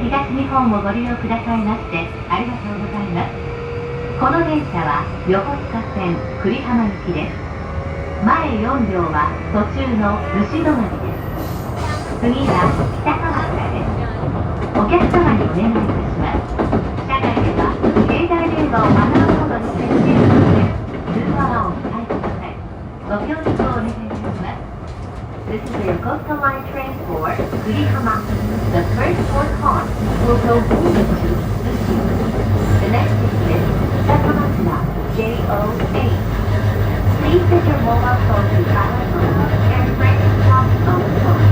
東日本をご利用くださいましてありがとうございます。この電車は横須賀線久里浜行きです。前4両は途中の主止まりです。次は北鎌倉です。お客様にお願いいたします。車内では携帯電話をマナーモードに設定して通話はお控えください。ご協力をお願いいたします。This is the Yokosuka Line train for Kurihama. The first short halt will go only to Tsushima. The next station is Sakamakura JO8. Please set your mobile phone to silent mode and press stop on the phone.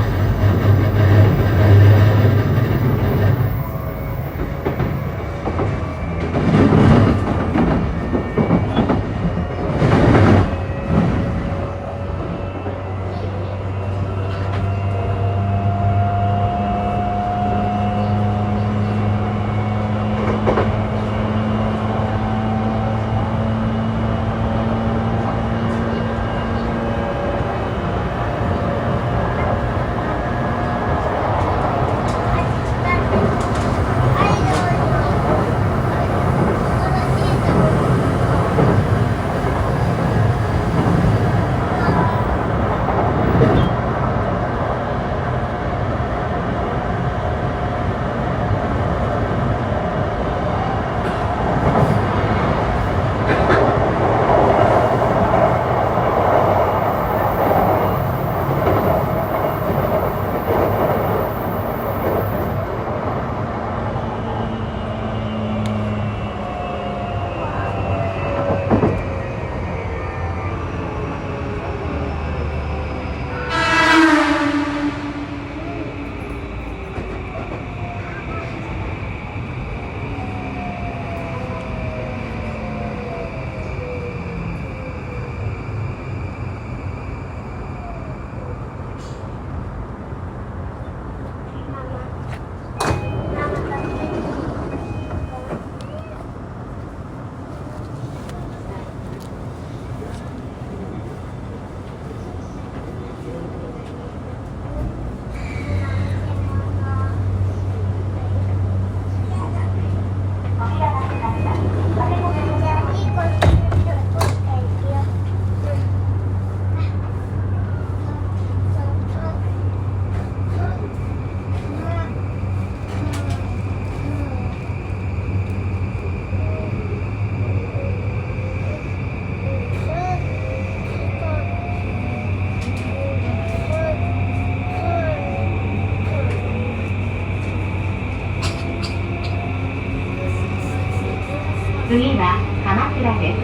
次は鎌倉です。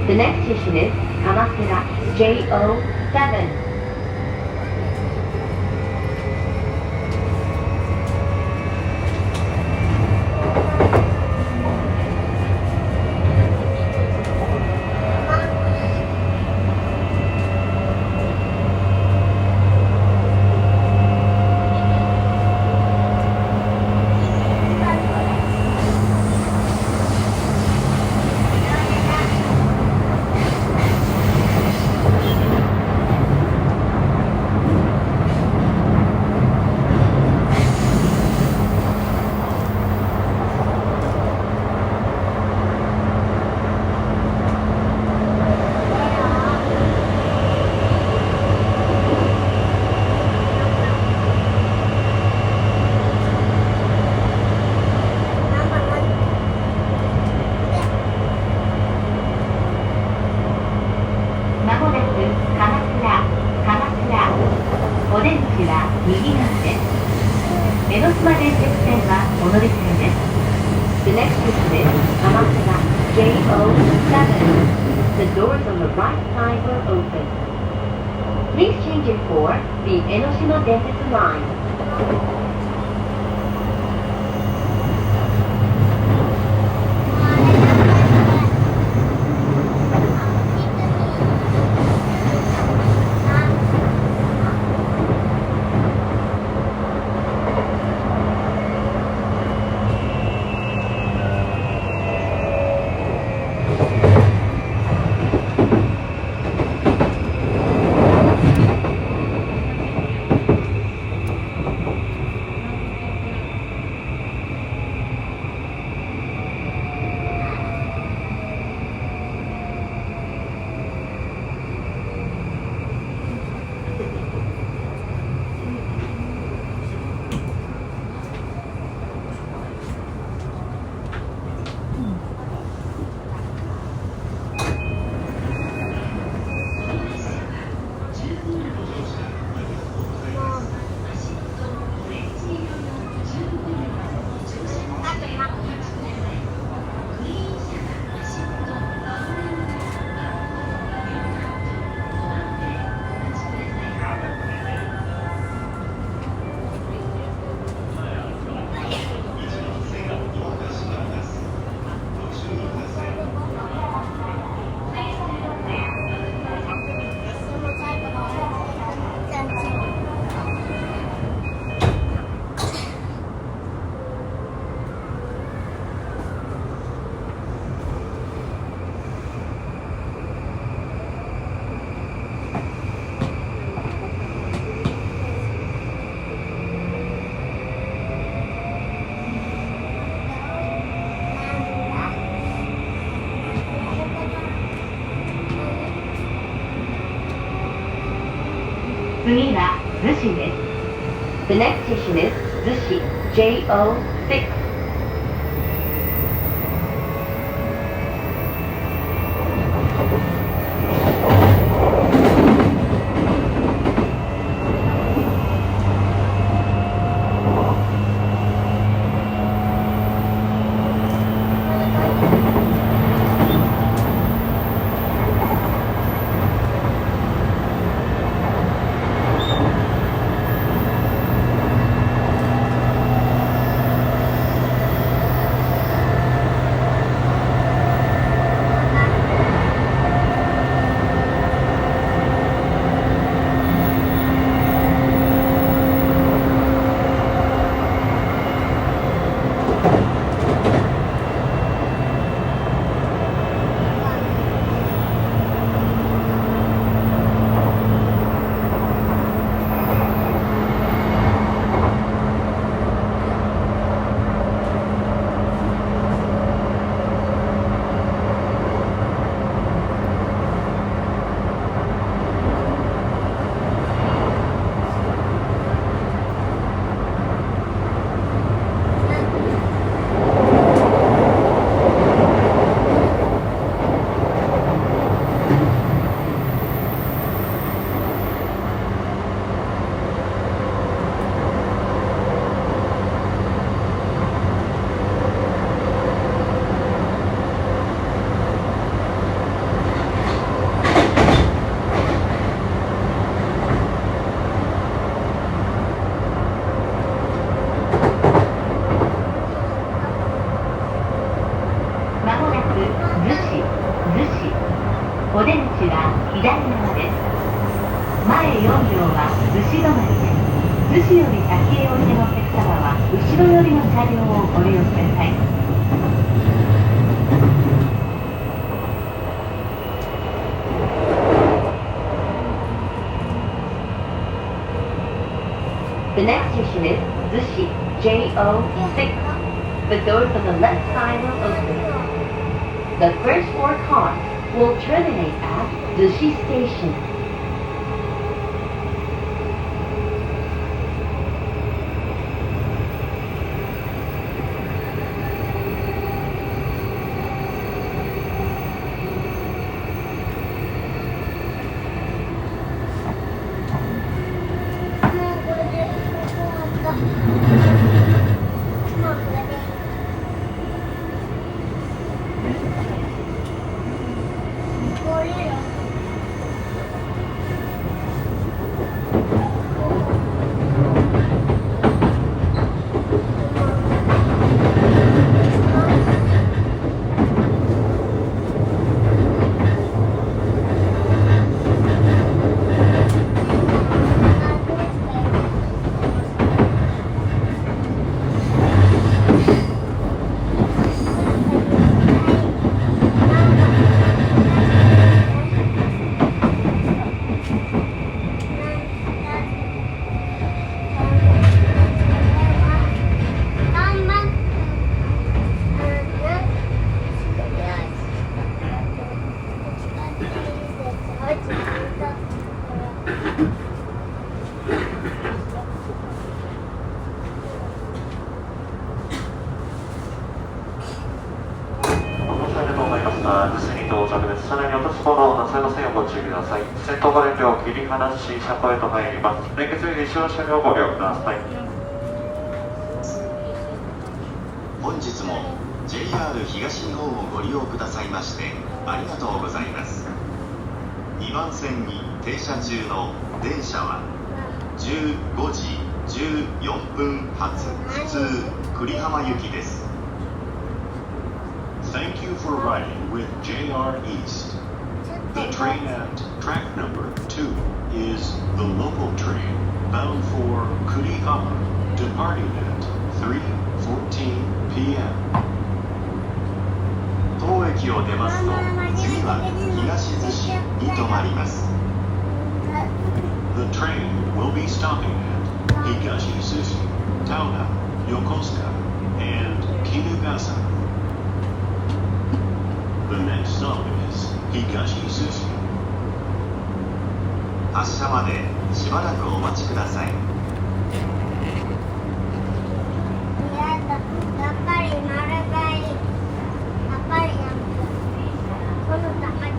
The next station is 鎌倉 JO7. 江ノ島電鉄線はお乗り換えです。The next station is 鎌倉 JO7. The doors on the right side will open. Please change it for the 江ノ島電鉄 line. 次は逗子です。The next station is 逗子 JO6。お出口は左側です。前4両は後止まりです。逗子より先へおいでのお客様は後ろ寄りの車両をご利用ください。The next station is 逗子 JO6. The doors on the left side will open. The first 4 cars will terminate at Dushi Station.本日も JR 東日本をご利用くださいましてありがとうございます。2番線に停車中の電車は15時14分発普通久里浜行きです。 Thank you for riding with JR East. The train at track number 2 is the local train bound for Kurihama, departing at 3:14 p.m. 当駅を出ますと次は東逗子に停まります。 The train will be stopping at Higashi Sushi, Tauna, Yokosuka, and Kinugasa. The next stop is Higashi Sushi. 発車までしばらくお待ちください。やっぱり丸がいい。やっぱりこのために。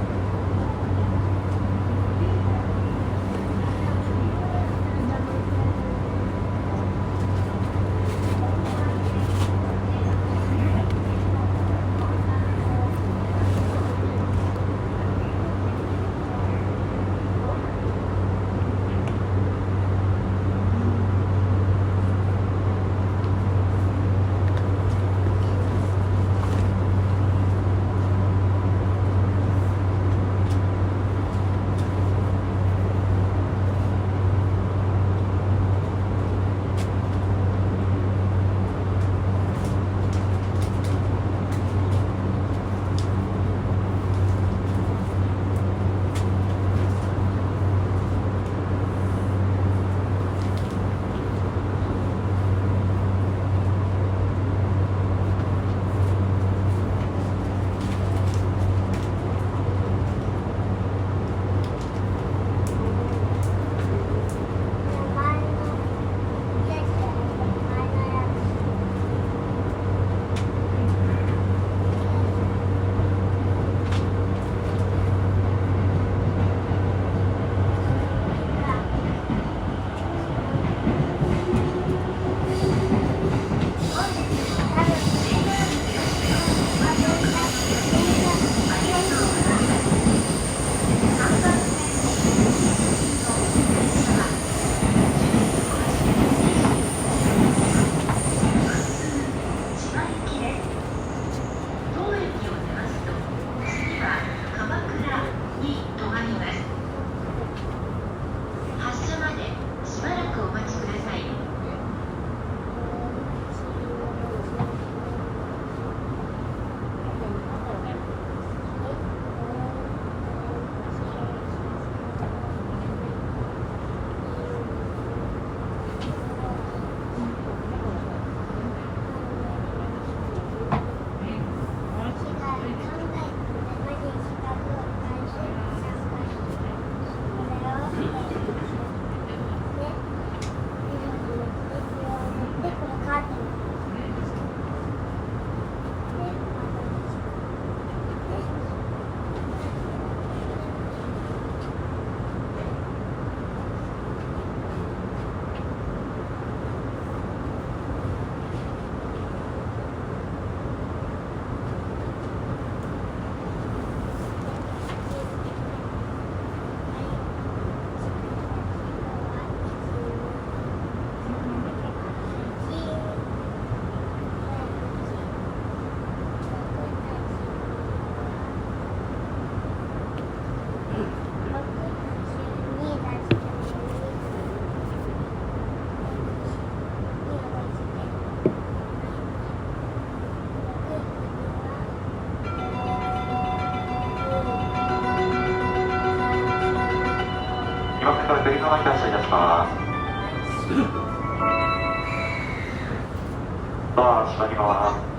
からベルトが発車いたします。ドア閉まります。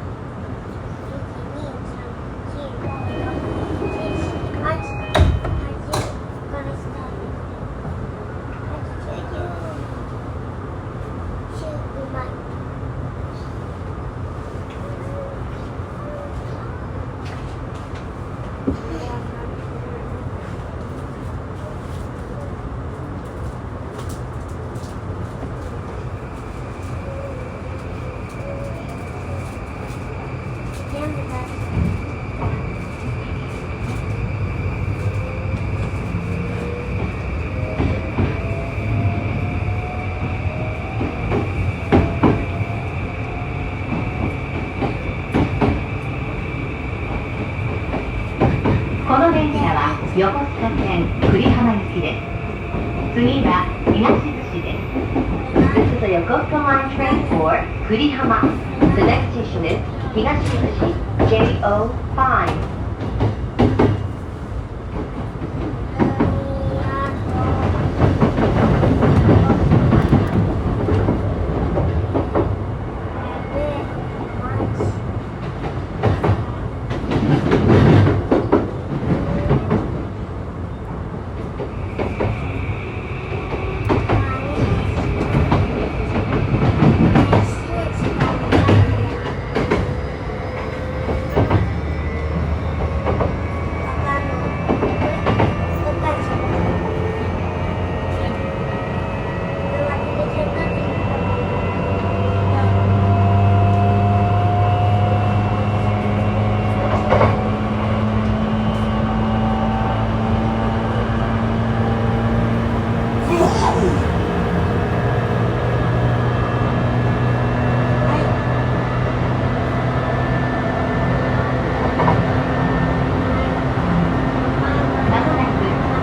この電車は横須賀線久里浜行きです。次は東逗子です。This is a Yokosuka Line train for 久里浜. The next station is 東逗子 JO5. こ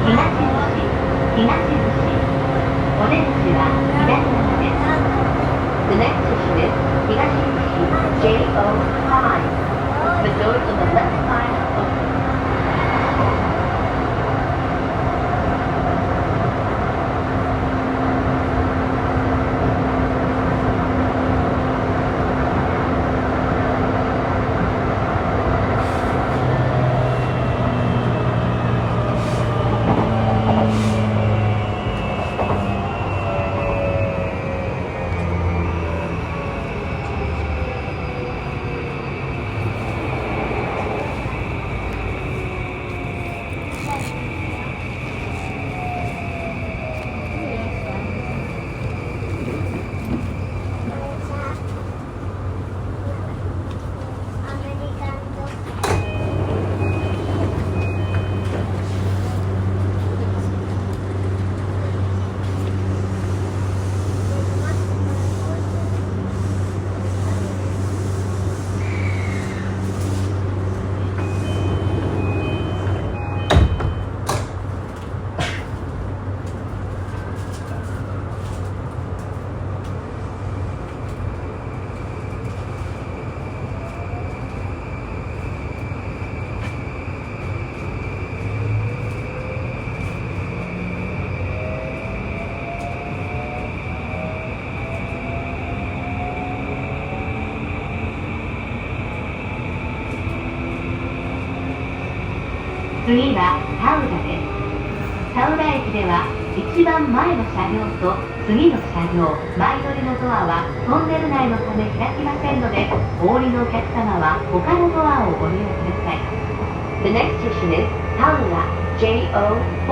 お出口は左側です。The next station is 東口 JO5. The doors on the left side are open. 次は田浦です。田浦駅では一番前の車両と次の車両、前乗りのドアはトンネル内のため開きませんので、お降りのお客様は他のドアをご利用ください。The next station is Taura JO4.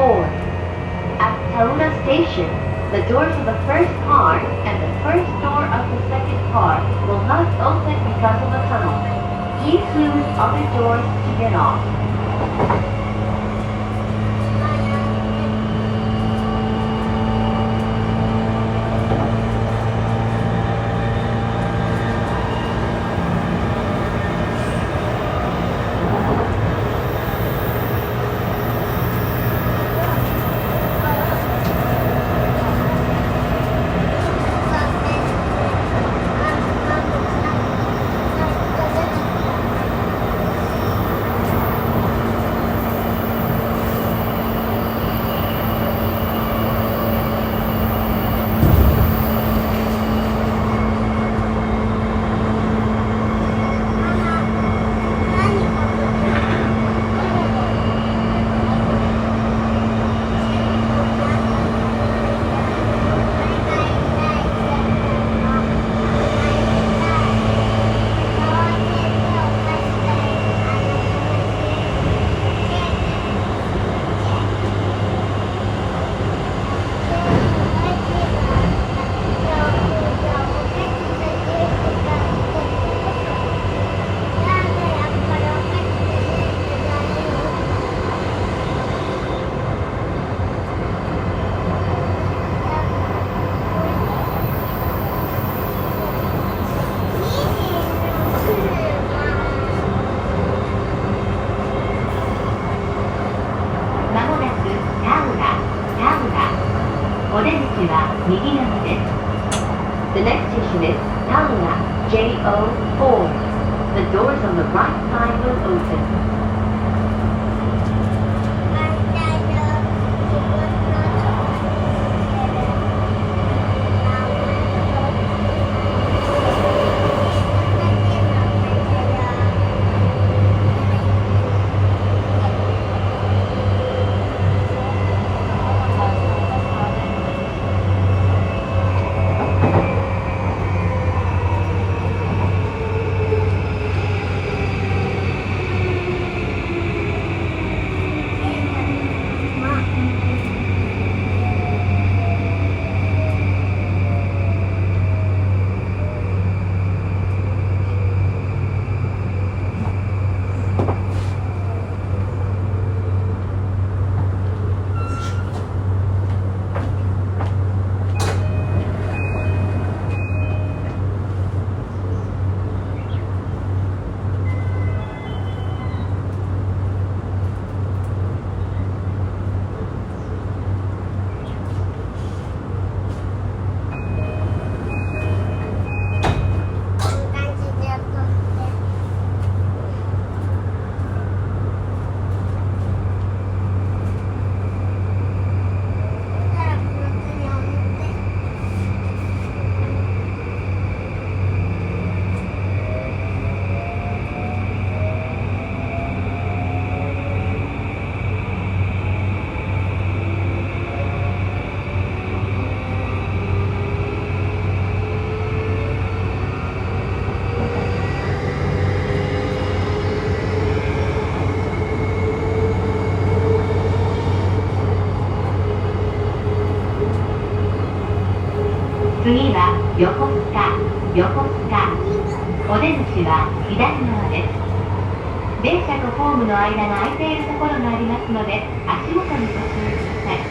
At Taura Station, the doors of the first car and the first door of the second car will not open because of the tunnel. Please use other doors to get off. お出口は右側です。The next station is Taura JO4. The doors on the right side will open. 「次は横須賀、横須賀。お出口は左側です。電車とホームの間が空いているところがありますので、足元にご注意ください。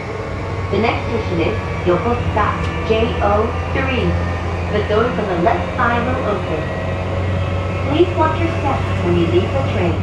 The next station is Yokosuka JO3. The doors on the left side will open. Please watch your steps when you leave the train.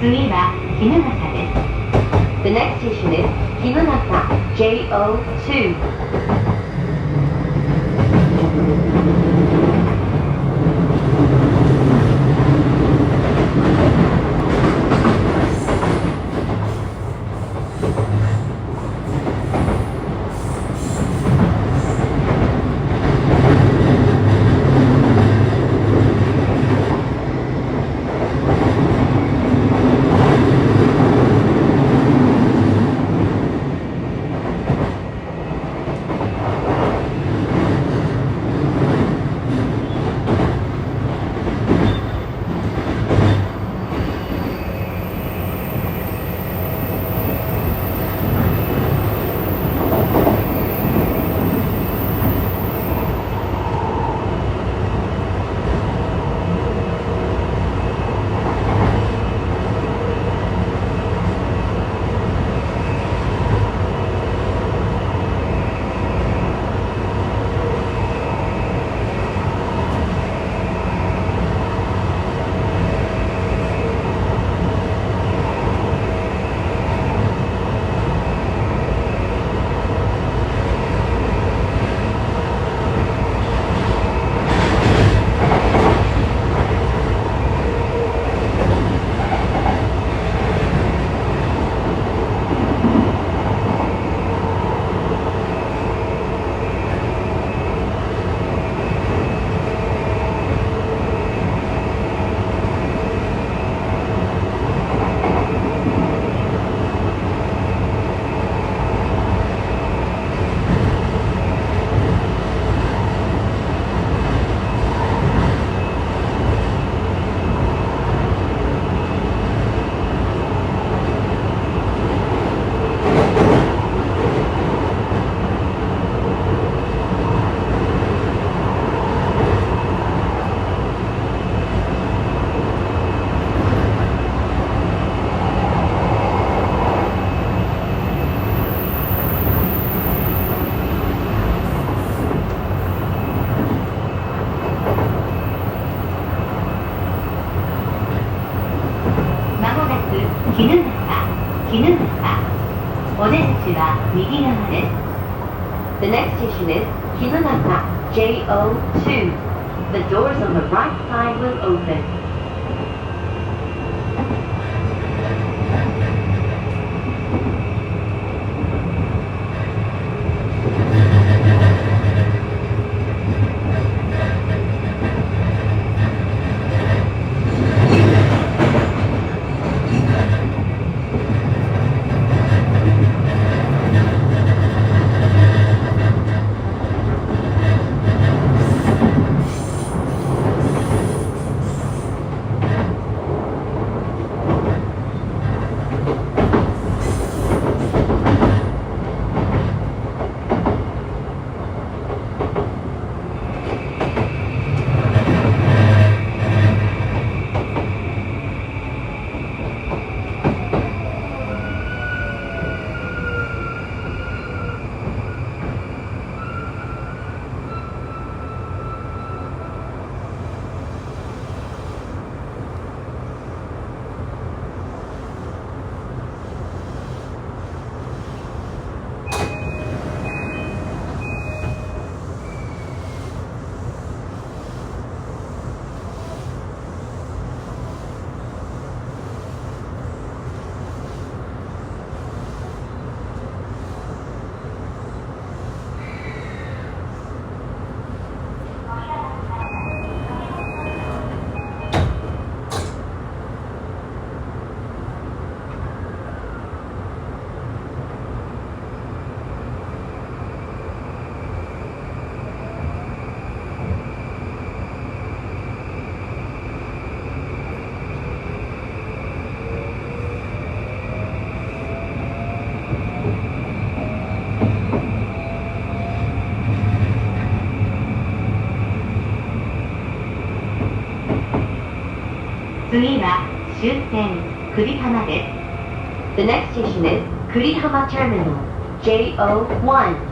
次は衣笠です。The next station is 衣笠 JO2. 右側です。The next station is Hinonaka JO2. The doors on the right side will open. 次は終点久里浜です。The next station is Kurihama Terminal JO1.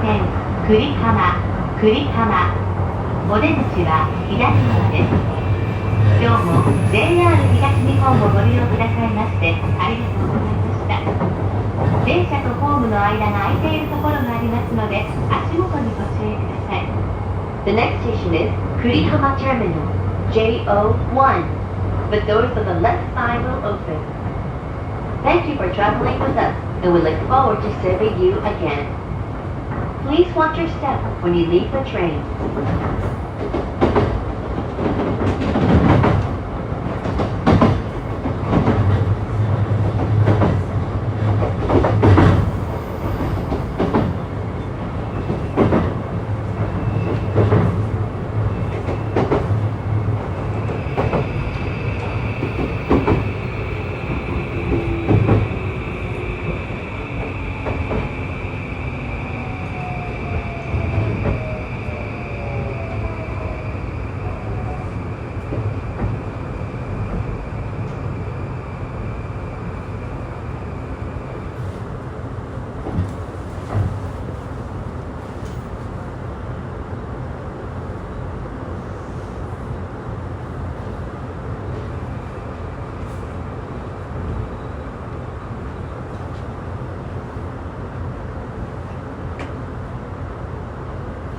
線久里浜お出口は左側です。今日も JR 東日本をご利用くださいましてありがとうございました。電車とホームの間が空いているところがありますので足元にご注意ください。The next station is Kurihama Terminal JO1. The doors on the left side will open. Thank you for traveling with us, and we look forward to serving you again. Please watch your step when you leave the train.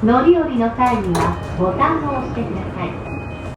乗り降りの際にはボタンを押してください。